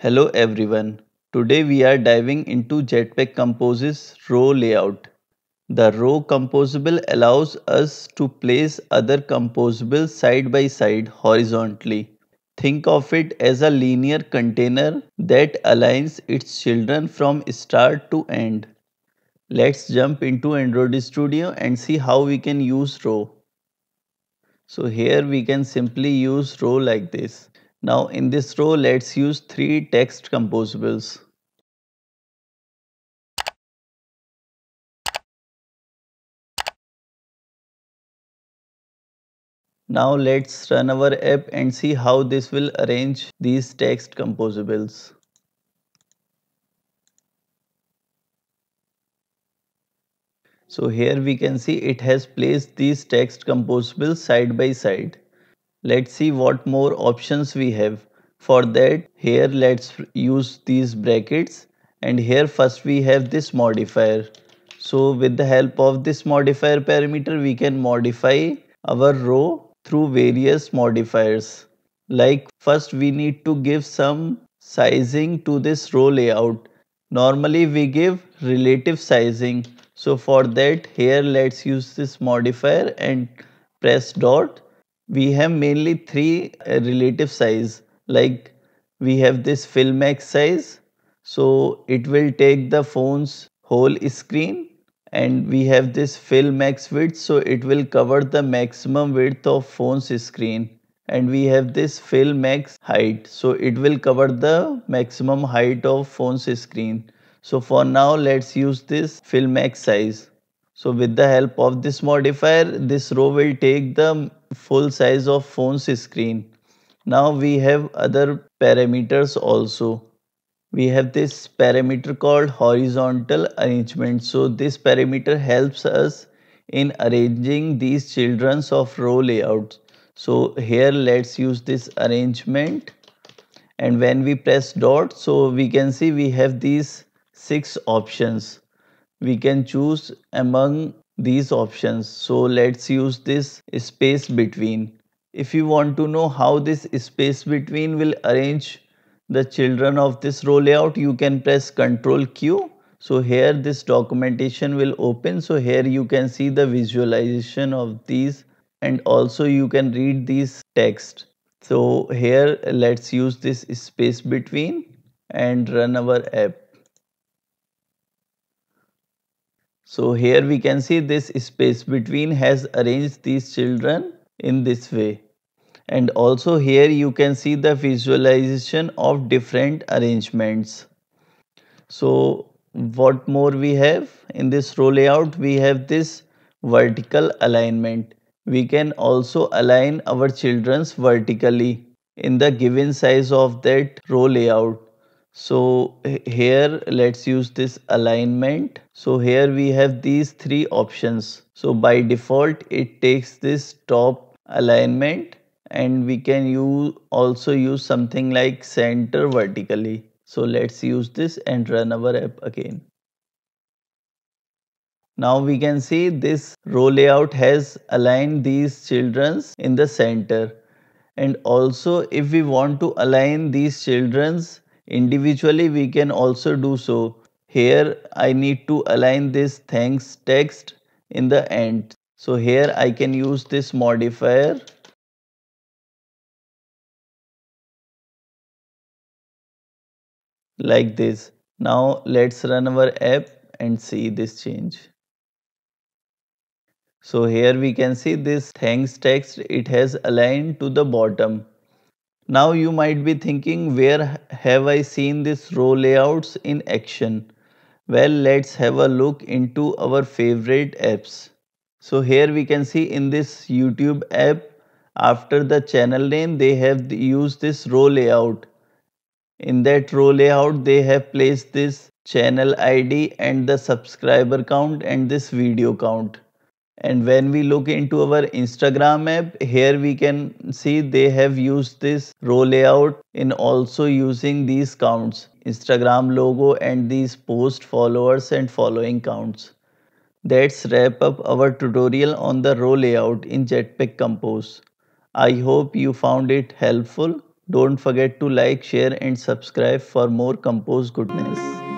Hello everyone. Today we are diving into Jetpack Compose's row layout. The row composable allows us to place other composables side by side horizontally. Think of it as a linear container that aligns its children from start to end. Let's jump into Android Studio and see how we can use row. So here we can simply use row like this. Now in this row, let's use three text composables. Now let's run our app and see how this will arrange these text composables. So here we can see it has placed these text composables side by side. Let's see what more options we have. For that, here let's use these brackets, and here first we have this modifier. So with the help of this modifier parameter, we can modify our row through various modifiers. Like first we need to give some sizing to this row layout. Normally we give relative sizing. So for that, here let's use this modifier and press dot. We have mainly three relative size, like we have this fill max size, so it will take the phone's whole screen, and we have this fill max width, so it will cover the maximum width of phone's screen, and we have this fill max height, so it will cover the maximum height of phone's screen. So for now let's use this fill max size. So with the help of this modifier, this row will take the full size of phone's screen. Now we have other parameters also. We have this parameter called horizontal arrangement. So this parameter helps us in arranging these children's of row layouts. So here let's use this arrangement, and when we press dot, so we can see we have these six options. We can choose among these options. So let's use this space between. If you want to know how this space between will arrange the children of this row layout, you can press Ctrl Q. So here this documentation will open. So here you can see the visualization of these, and also you can read these text. So here let's use this space between and run our app. So here we can see this space between has arranged these children in this way. And also here you can see the visualization of different arrangements. So what more we have in this row layout? We have this vertical alignment. We can also align our children's vertically in the given size of that row layout. So here let's use this alignment. So here we have these three options. So by default it takes this top alignment, and we can also use something like center vertically. So let's use this and run our app again. Now we can see this row layout has aligned these children's in the center. And also if we want to align these children's individually, we can also do so. Here I need to align this thanks text in the end. So here I can use this modifier like this. Now let's run our app and see this change. So here we can see this thanks text, it has aligned to the bottom. Now you might be thinking, where have I seen this row layouts in action? Well, let's have a look into our favorite apps. So here we can see in this YouTube app, after the channel name, they have used this row layout. In that row layout, they have placed this channel ID and the subscriber count and this video count. And when we look into our Instagram app, here we can see they have used this row layout in also using these counts, Instagram logo and these post followers and following counts. That's wrap up our tutorial on the row layout in Jetpack Compose. I hope you found it helpful. Don't forget to like, share and subscribe for more Compose goodness.